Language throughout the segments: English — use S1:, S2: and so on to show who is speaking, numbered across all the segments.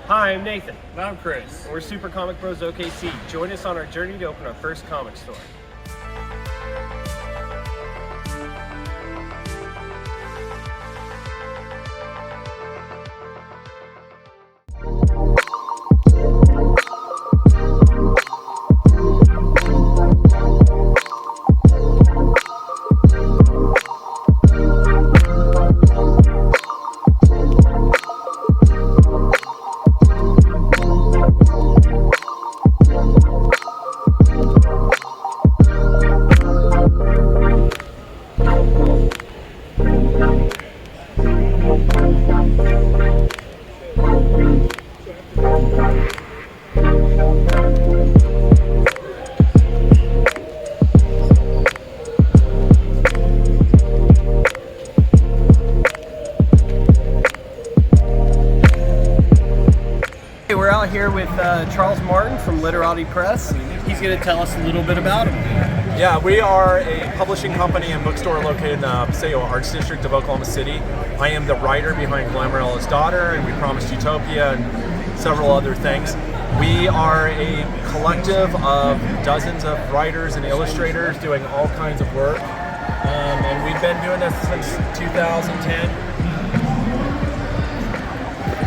S1: Hi, I'm Nathan.
S2: And I'm Chris.
S1: And we're Super Comic Bros OKC. Join us on our journey to open our first comic store. We're out here with Charles Martin from Literati Press. He's going to tell us a little bit about him.
S3: Yeah, we are a publishing company and bookstore located in the Paseo Arts District of Oklahoma City. I am the writer behind Merrell's Daughter and We Promised Utopia and several other things. We are a collective of dozens of writers and illustrators doing all kinds of work. And we've been doing this since 2010.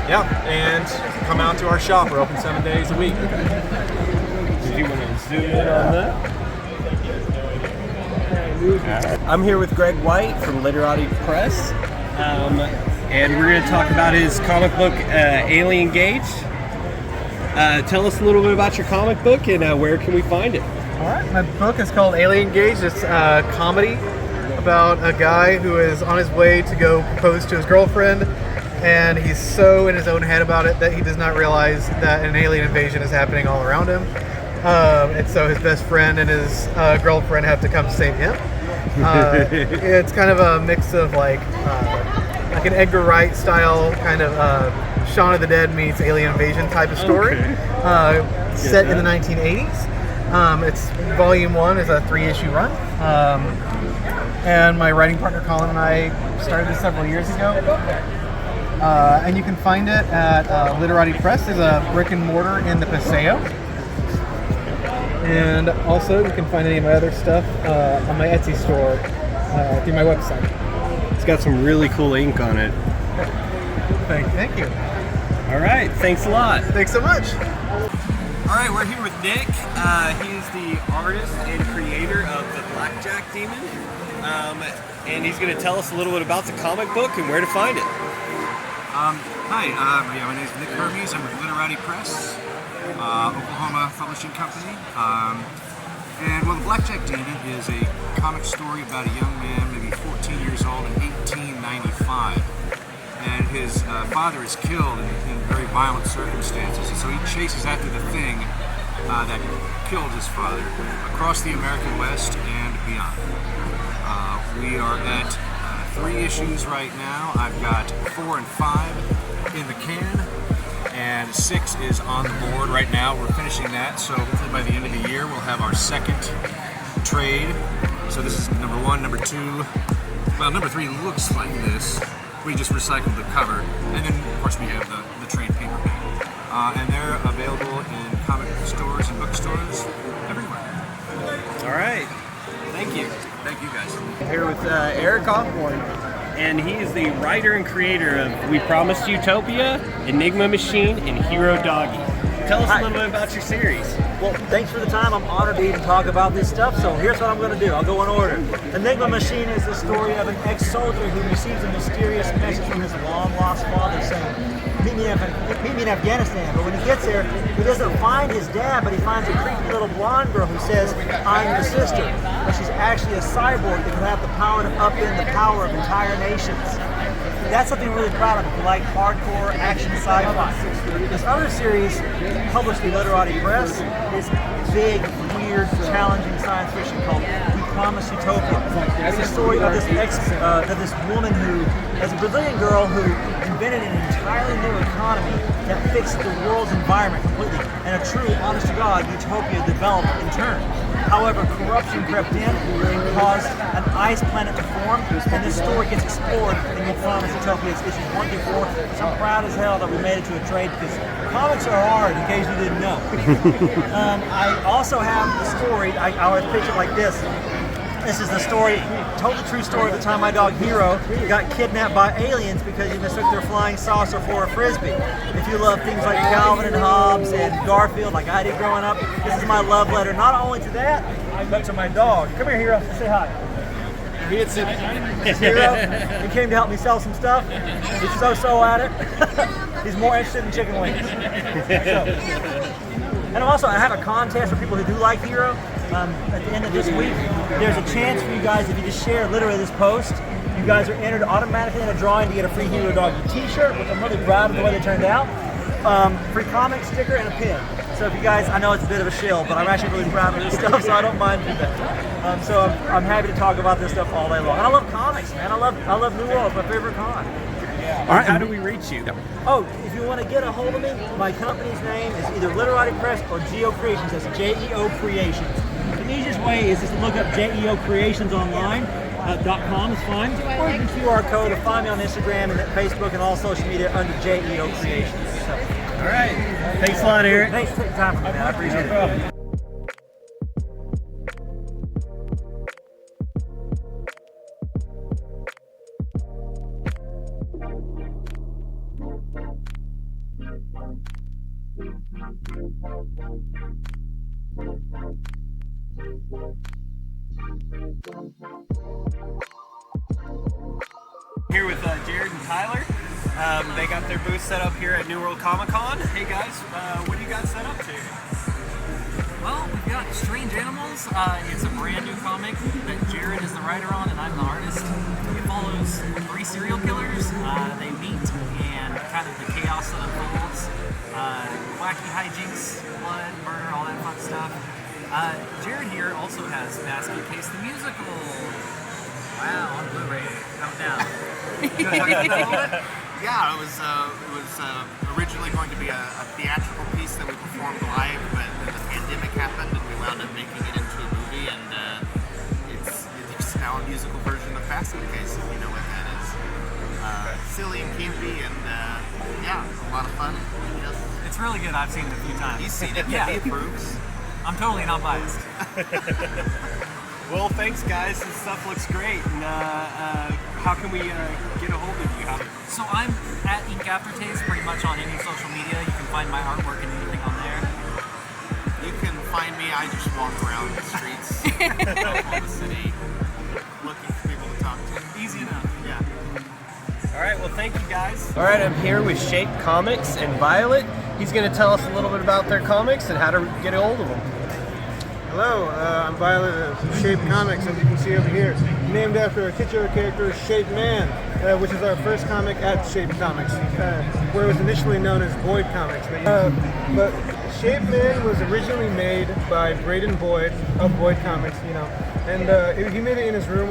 S3: Yeah, and come out to our shop. We're open 7 days a week.
S1: Did you want to zoom in on that? I'm here with Greg White from Literati Press, and we're going to talk about his comic book, Aliengaged. Tell us a little bit about your comic book and where can we find it?
S2: All right, my book is called Aliengaged. It's a comedy about a guy who is on his way to go propose to his girlfriend, and he's so in his own head about it that he does not realize that an alien invasion is happening all around him. And so his best friend and his girlfriend have to come save him. It's kind of a mix of like an Edgar Wright style kind of Shaun of the Dead meets alien invasion type of story. Okay. Set in the 1980s. It's volume 1 is a 3-issue run. And my writing partner Colin and I started this several years ago. And you can find it at Literati Press. There's a brick and mortar in the Paseo. And also you can find any of my other stuff on my Etsy store through my website.
S1: It's got some really cool ink on it.
S2: Thank you.
S1: All right, thanks a lot.
S2: Thanks so much.
S1: All right, we're here with Nick. He is the artist and creator of the Blackjack demon. And he's going to tell us a little bit about the comic book and where to find it.
S4: Hi, my name is Nick Hermes. I'm with Literati Press, Oklahoma publishing company. The Blackjack Demon is a comic story about a young man, maybe 14 years old, in 1895. And his father is killed in very violent circumstances. And so he chases after the thing that killed his father across the American West and beyond. We are at 3 issues right now. I've got 4 and 5 in the can, and 6 is on the board right now. We're finishing that, so hopefully by the end of the year we'll have our second trade. So this is number 1, number 2. Well, number 3 looks like this. We just recycled the cover, and then of course we have the trade paperback. And they're available in comic stores and bookstores everywhere.
S1: All right, thank you.
S4: Thank you guys.
S1: Here with Eric Osborn, and he is the writer and creator of We Promised Utopia, Enigma Machine, and Hero Doggy. Tell us a little bit about your series.
S5: Well, thanks for the time. I'm honored to even talk about this stuff, so here's what I'm going to do. I'll go in order. Enigma Machine is the story of an ex-soldier who receives a mysterious message from his long-lost father saying, meet me in Afghanistan. But when he gets there, he doesn't find his dad, but he finds a creepy little blonde girl who says, I'm your sister. But she's actually a cyborg that can have the power to upend the power of entire nations. That's something I'm really proud of if you like hardcore action sci-fi. This other series, published through Literati Press, is big, weird, challenging science fiction called We Promised Utopia. It's the story of this woman who, as a Brazilian girl who invented an entirely new economy that fixed the world's environment completely, and a true, honest-to-God utopia developed in turn. However, corruption crept in and caused an ice planet to form, and this story gets explored in the Promise Utopia's issues 1 through 4. So I'm proud as hell that we made it to a trade because comics are hard, in case you didn't know. I also have the story, I always pitch it like this. This is the story, totally true story of the time my dog Hero got kidnapped by aliens because he mistook their flying saucer for a frisbee. If you love things like Calvin and Hobbes and Garfield, like I did growing up, this is my love letter, not only to that, but to my dog. Come here, Hero, say hi. This is Hero. He came to help me sell some stuff. He's so at it. He's more interested in chicken wings. And also, I have a contest for people who do like Hero. At the end of this week, there's a chance for you guys, if you just share literally this post, you guys are entered automatically in a drawing to get a free Hero Doggy t-shirt, which I'm really proud of the way they turned out. Free comic, sticker, and a pin. So if you guys, I know it's a bit of a shill, but I'm actually really proud of this stuff, so I don't mind doing that. So I'm happy to talk about this stuff all day long. And I love comics, man. I love New World. It's my favorite con.
S1: All right, how do we reach you?
S5: Oh, if you want to get a hold of me, my company's name is either Literati Press or Geo Creations. That's J-E-O Creations. The easiest way is just to look up J-E-O Creations online. .com is fine. Or you can QR code or find me on Instagram and Facebook and all social media under J-E-O Creations. So.
S1: All right. Thanks a lot, Eric.
S5: Thanks for taking time for me, man. I appreciate it.
S1: Here with Jared and Tyler. They got their booth set up here at New World Comic Con. Hey guys, what do you got set up to?
S6: Well, we've got Strange Animals. It's a brand new comic that Jared is the writer on and I'm the artist. It follows 3 serial killers. They meet and kind of the chaos that unfolds. Wacky hijinks, blood, murder, all that fun stuff. Jared here also has Basket Case the Musical. Wow, on Blu-ray, out now. You want to talk about that a little bit?
S7: Yeah, it was originally going to be a theatrical piece that we performed live, but then the pandemic happened and we wound up making it into a movie, and it's now a musical version of Basket Case, if you know what that is. Silly and campy, and yeah, a lot of fun. Yes.
S6: It's really good. I've seen it a few times.
S7: You've seen it,
S6: yeah.
S7: He approves.
S6: I'm totally not biased.
S1: Well, thanks guys. This stuff looks great. And how can we get a hold of you?
S6: So I'm at Ink Aftertaste pretty much on any social media. You can find my artwork and anything on there.
S7: You can find me. I just walk around the streets of Oklahoma City looking for people to talk to.
S6: Easy enough.
S7: Yeah.
S1: All right, well, thank you guys. All right, I'm here with Shape Comics and Violet. He's going to tell us a little bit about their comics and how to get a hold of them.
S2: Hello, I'm Violet of Shape Comics, as you can see over here, named after a titular character, Shape Man, which is our first comic at Shape Comics, where it was initially known as Boyd Comics. But Shape Man was originally made by Braden Boyd of Boyd Comics, and he made it in his room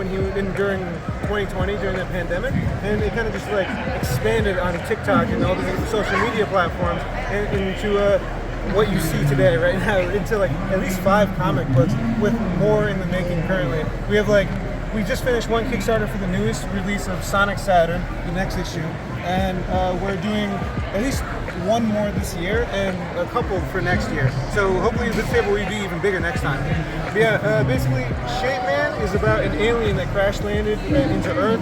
S2: during 2020, during the pandemic, and it kind of just like expanded on TikTok and all these social media platforms into what you see today right now, into like at least 5 comic books, with more in the making currently. We just finished one Kickstarter for the newest release of Sonic Saturn, the next issue, and we're doing at least one more this year and a couple for next year. So hopefully this table will be even bigger next time. But yeah, basically Shape Man is about an alien that crash landed into Earth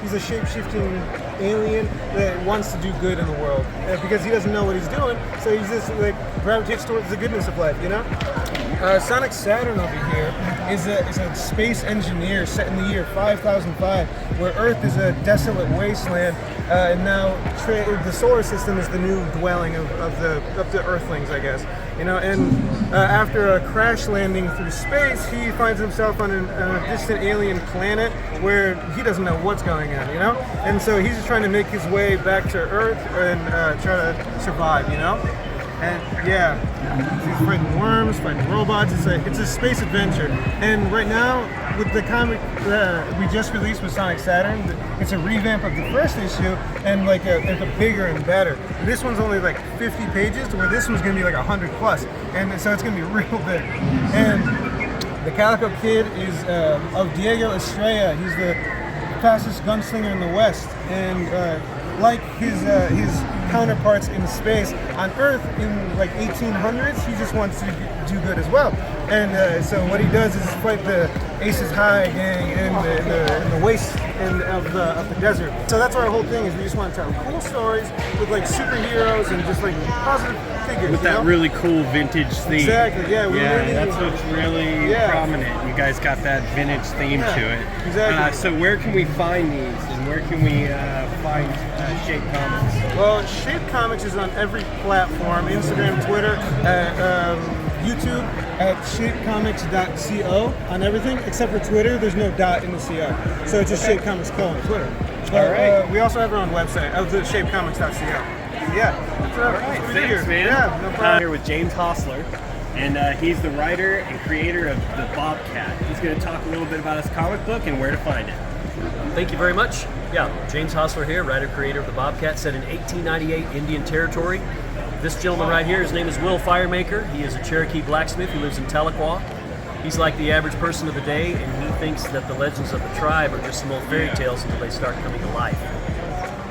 S2: he's a shape-shifting alien that wants to do good in the world because he doesn't know what he's doing, so he's just like gravitates towards the goodness of life, Sonic Saturn over here is a space engineer set in the year 5005, where Earth is a desolate wasteland, and now the solar system is the new dwelling of the Earthlings, I guess. And after a crash landing through space, he finds himself on a distant alien planet where he doesn't know what's going on, And so he's just trying to make his way back to Earth and try to survive,
S8: And yeah, he's fighting worms, fighting robots. It's a space adventure. And right now, with the comic we just released with Sonic Saturn, it's a revamp of the first issue and like a bigger and better. This one's only like 50 pages, to where this one's gonna be like 100 plus, and so it's gonna be real big. And the Calico Kid is of Diego Estrella. He's the fastest gunslinger in the West, and like his counterparts in space, on Earth in like 1800s, he just wants to do good as well. And so what he does is fight the Aces High gang in the waste of the desert. So that's our whole thing, is we just want to tell cool stories with like superheroes and just like positive figures.
S1: With that really cool vintage theme.
S8: Exactly, yeah.
S1: That's what's really prominent. You guys got that vintage theme to it.
S8: Exactly.
S1: So where can we find these, and where can we find Shape Comics?
S8: Well, Shape Comics is on every platform: Instagram, Twitter, YouTube at shapecomics.co on everything except for Twitter. There's no dot in the co, so it's just Shape Comics Co on Twitter. But,
S1: all right.
S8: We also have our own website, the shapecomics.co. Yeah.
S1: All right. Thanks, man.
S8: Yeah, no problem.
S1: Here with James Hostler, and he's the writer and creator of the Bobcat. He's going to talk a little bit about his comic book and where to find it.
S9: Thank you very much. Yeah, James Hostler here, writer-creator of the Bobcat, set in 1898 Indian Territory. This gentleman right here, his name is Will Firemaker. He is a Cherokee blacksmith who lives in Tahlequah. He's like the average person of the day, and he thinks that the legends of the tribe are just some old fairy tales until they start coming to life.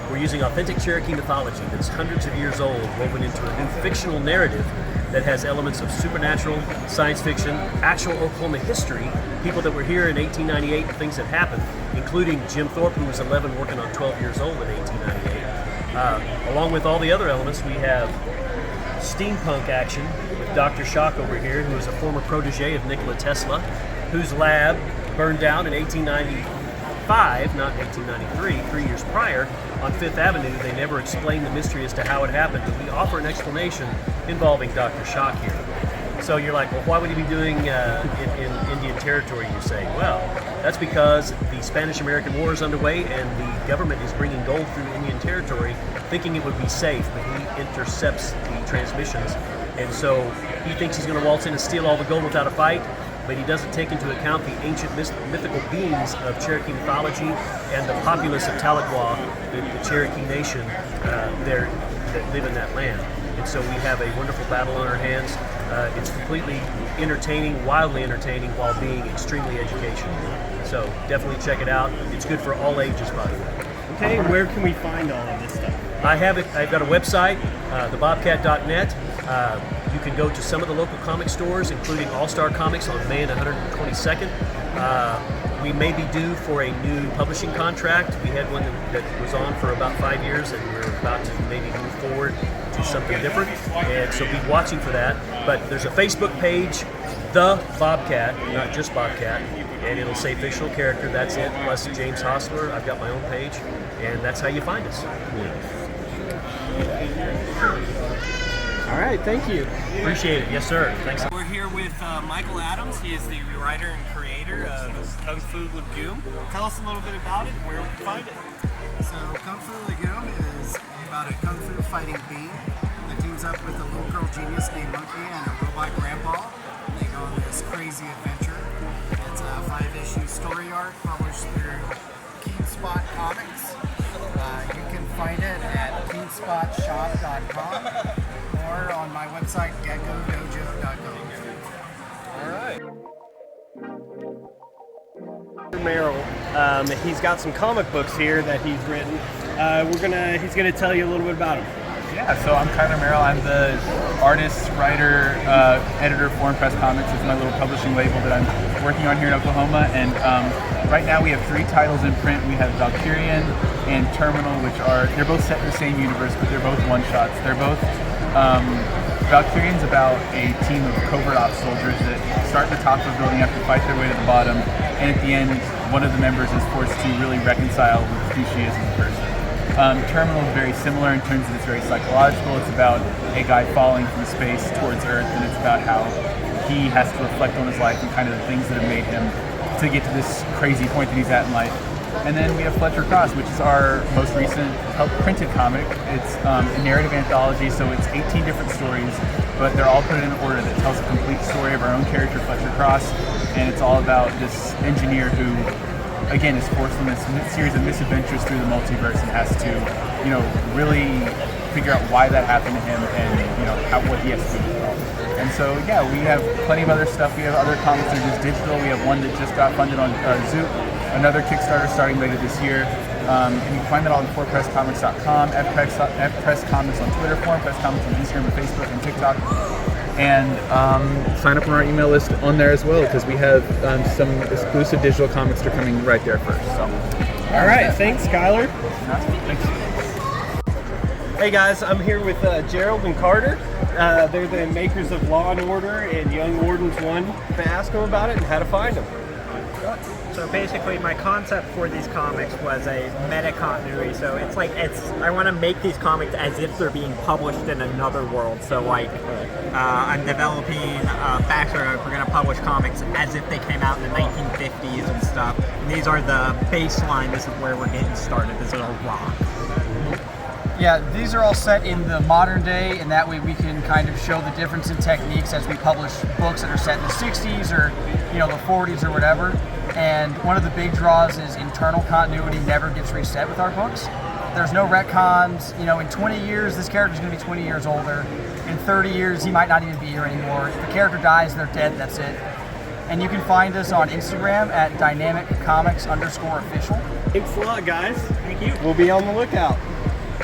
S9: We're using authentic Cherokee mythology that's hundreds of years old, woven into a new fictional narrative that has elements of supernatural, science fiction, actual Oklahoma history, people that were here in 1898 and things that happened, including Jim Thorpe, who was 11 working on 12 years old in 1898. Along with all the other elements, we have steampunk action with Dr. Shock over here, who is a former protege of Nikola Tesla, whose lab burned down in 1895, not 1893, 3 years prior, on Fifth Avenue. They never explained the mystery as to how it happened, but we offer an explanation involving Dr. Shock here. So you're like, well, why would he be doing in Indian Territory, you say? Well, that's because the Spanish-American War is underway and the government is bringing gold through Indian Territory thinking it would be safe, but he intercepts the transmissions. And so he thinks he's going to waltz in and steal all the gold without a fight, but he doesn't take into account the ancient mythical beings of Cherokee mythology and the populace of Tahlequah, the Cherokee Nation there that live in that land. And so we have a wonderful battle on our hands. It's completely entertaining, wildly entertaining, while being extremely educational. So definitely check it out. It's good for all ages, by the way.
S1: Okay, where can we find all of this stuff?
S9: I've got a website, thebobcat.net. You can go to some of the local comic stores, including All-Star Comics on May and 122nd. We may be due for a new publishing contract. We had one that was on for about 5 years, and we're about to maybe move forward to something different. And so be watching for that. But there's a Facebook page, The Bobcat, not just Bobcat, and it'll say fictional character. That's it, plus James Hostler. I've got my own page, and that's how you find us.
S1: All right, thank you.
S9: Appreciate it. Yes, sir. Thanks.
S1: We're here with Michael Adams. He is the writer and creator of Kung Fu Legume. Tell us a little bit about it and where we can find it.
S10: So Kung Fu Legume is about a Kung Fu fighting being that teams up with a little girl genius named Monkey and a robot grandpa. They go on this crazy adventure. It's a 5-issue story arc published through Keen Spot Comics. You can find it at keenspotshop.com or on my website, geckodojo.com.
S1: All right. Merrell, he's got some comic books here that he's written. He's gonna tell you a little bit about them.
S11: Yeah, so I'm Merrell. I'm the artist, writer, editor of Foreign Press Comics. It's my little publishing label that I'm working on here in Oklahoma. And right now we have 3 titles in print. We have Valkyrian and Terminal, they're both set in the same universe, but they're both one-shots. They're both, Valkyrian's about a team of covert ops soldiers that start at the top of a building, have to fight their way to the bottom, and at the end, one of the members is forced to really reconcile with who she is as a person. Terminal is very similar in terms of it's very psychological. It's about a guy falling from space towards Earth, and it's about how he has to reflect on his life and kind of the things that have made him to get to this crazy point that he's at in life. And then we have Fletcher Cross, which is our most recent printed comic. It's a narrative anthology, so it's 18 different stories, but they're all put in an order that tells a complete story of our own character, Fletcher Cross, and it's all about this engineer who, again, is forced on this series of misadventures through the multiverse and has to, really figure out why that happened to him and, what he has to do as well. And so, yeah, we have plenty of other stuff. We have other comics that are just digital. We have one that just got funded on Zoop, another Kickstarter starting later this year. And you can find that all on forpresscomics.com, Fpress Comics on Twitter, Forpress Comics on Instagram and Facebook and TikTok. And sign up on our email list on there as well, because we have some exclusive digital comics that are coming right there first. So,
S1: all right, thanks, Skylar.
S11: Thanks.
S1: Hey guys, I'm here with Gerald and Carter. They're the makers of Law and Order and Young Wardens 1. I'm gonna ask them about it and how to find them.
S12: So basically, my concept for these comics was a meta continuity. So I want to make these comics as if they're being published in another world. So I'm developing a factory. We're going to publish comics as if they came out in the 1950s and stuff. And these are the baseline. This is where we're getting started. This is a rock.
S13: Yeah, these are all set in the modern day, and that way we can kind of show the difference in techniques as we publish books that are set in the 60s or the 40s or whatever. And one of the big draws is internal continuity never gets reset with our books. There's no retcons. In 20 years, this character's going to be 20 years older. In 30 years, he might not even be here anymore. If the character dies, they're dead, that's it. And you can find us on Instagram at dynamiccomics_official.
S1: Thanks a lot, guys.
S12: Thank you.
S1: We'll be on the lookout.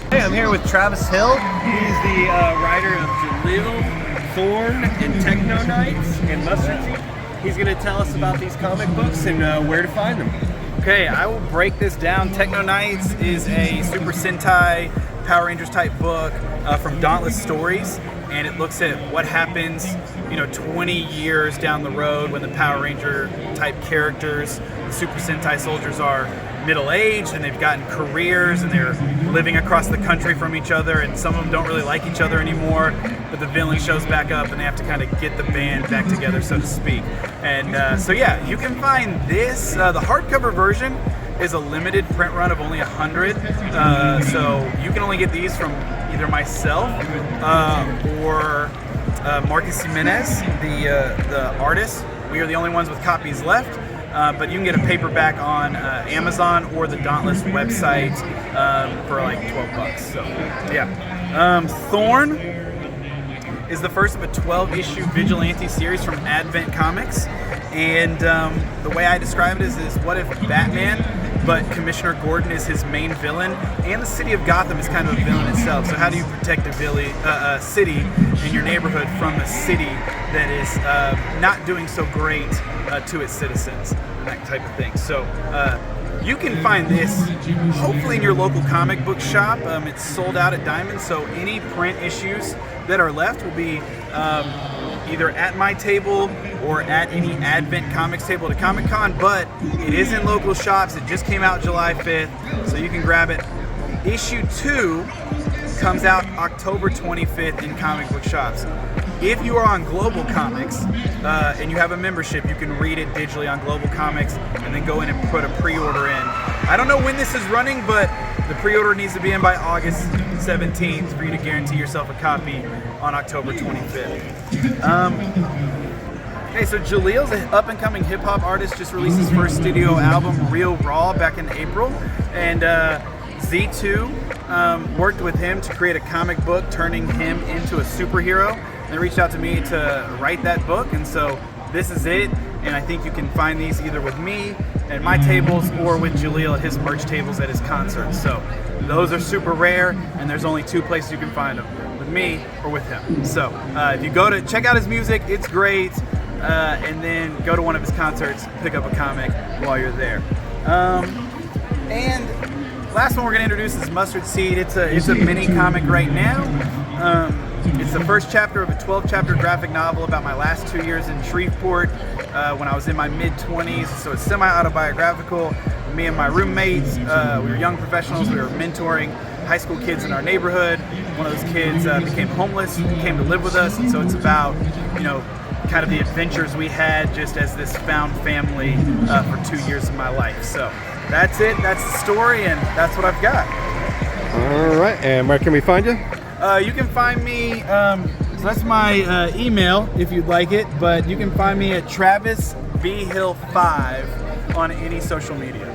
S1: Hey, I'm here with Travis Hill. He's the writer of Jalil, Thorn, and Techno Knights, and Mustard Seed. He's going to tell us about these comic books and where to find them.
S14: Okay, I will break this down. Techno Knights is a Super Sentai Power Rangers type book from Dauntless Stories, and it looks at what happens 20 years down the road when the Power Ranger type characters, the Super Sentai soldiers, are middle-aged and they've gotten careers and they're living across the country from each other, and some of them don't really like each other anymore, but the villain shows back up and they have to kind of get the band back together, so to speak. And so yeah, you can find this. The hardcover version is a limited print run of only 100, so you can only get these from either myself or Marcus Jimenez, the artist. We are the only ones with copies left. But you can get a paperback on Amazon or the Dauntless website for like $12. So, yeah. Thorn is the first of a 12-issue vigilante series from Advent Comics, and the way I describe it is what if Batman, but Commissioner Gordon is his main villain, and the city of Gotham is kind of a villain itself. So how do you protect a city in your neighborhood from a city that is not doing so great to its citizens, and that type of thing. So you can find this hopefully in your local comic book shop. It's sold out at Diamond, so any print issues that are left will be either at my table or at any Advent Comics table at a Comic-Con, but it is in local shops. It just came out July 5th, so you can grab it. Issue 2 comes out October 25th in comic book shops. If you are on Global Comics and you have a membership, you can read it digitally on Global Comics and then go in and put a pre-order in. I don't know when this is running, but the pre-order needs to be in by August 17th for you to guarantee yourself a copy on October 25th. Okay, so Jalil's an up-and-coming hip-hop artist, just released his first studio album, Real Raw, back in April, and Z2 worked with him to create a comic book, turning him into a superhero. They reached out to me to write that book, and so this is it. And I think you can find these either with me at my tables or with Jalil at his merch tables at his concerts. So those are super rare, and there's only 2 places you can find them, with me or with him. So if you go to check out his music, it's great, and then go to one of his concerts, pick up a comic while you're there. And last one we're going to introduce is Mustard Seed. It's a mini comic right now. It's the first chapter of a 12-chapter graphic novel about my last 2 years in Shreveport when I was in my mid-20s. So it's semi-autobiographical. Me and my roommates, we were young professionals. We were mentoring high school kids in our neighborhood. One of those kids became homeless and came to live with us. And so it's about, kind of the adventures we had just as this found family for 2 years of my life. So that's it. That's the story, and that's what I've got.
S15: All right, and where can we find you?
S14: You can find me, so that's my email if you'd like it, but you can find me at Travis B Hill 5 on any social media.